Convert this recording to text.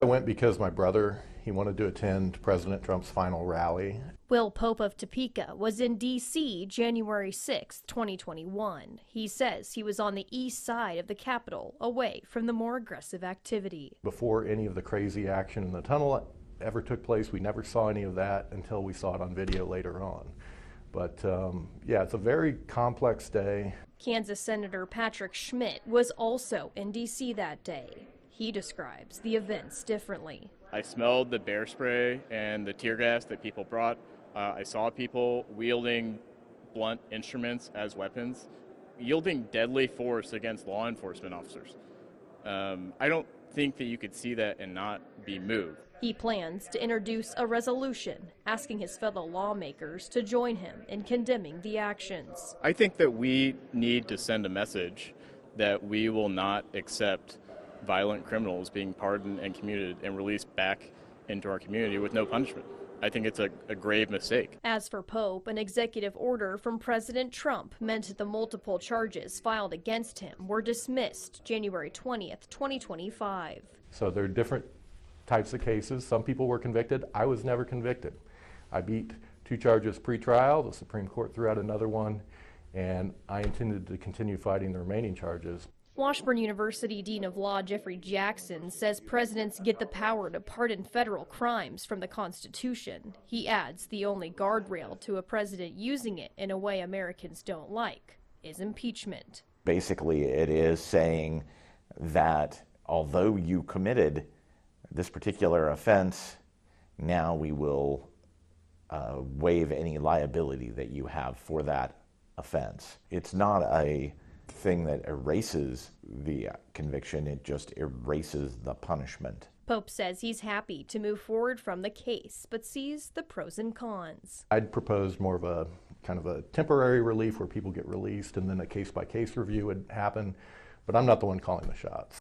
went because my brother, he wanted to attend President Trump's final rally. Will Pope of Topeka was in D.C. January 6, 2021. He says he was on the east side of the Capitol, away from the more aggressive activity. Before any of the crazy action in the tunnel ever took place, we never saw any of that until we saw it on video later on. But yeah, it's a very complex day. Kansas Senator Patrick Schmidt was also in D.C. that day. He describes the events differently. I smelled the bear spray and the tear gas that people brought. I saw people wielding blunt instruments as weapons, yielding deadly force against law enforcement officers. I don't think that you could see that and not be moved. He plans to introduce a resolution asking his fellow lawmakers to join him in condemning the actions. I think that we need to send a message that we will not accept violent criminals being pardoned and commuted and released back into our community with no punishment. I think it's a grave mistake. As for Pope, an executive order from President Trump meant the multiple charges filed against him were dismissed January 20th, 2025. So there are different types of cases. Some people were convicted. I was never convicted. I beat 2 charges pre-trial. The Supreme Court threw out another one, and I intended to continue fighting the remaining charges. Washburn University Dean of Law Jeffrey Jackson says presidents get the power to pardon federal crimes from the Constitution. He adds the only guardrail to a president using it in a way Americans don't like is impeachment. Basically, it is saying that although you committed this particular offense, now we will waive any liability that you have for that offense. It's not a thing that erases the conviction, it just erases the punishment. Pope says he's happy to move forward from the case, but sees the pros and cons. I'd propose more of a kind of a temporary relief where people get released and then a case-by-case review would happen, but I'm not the one calling the shots.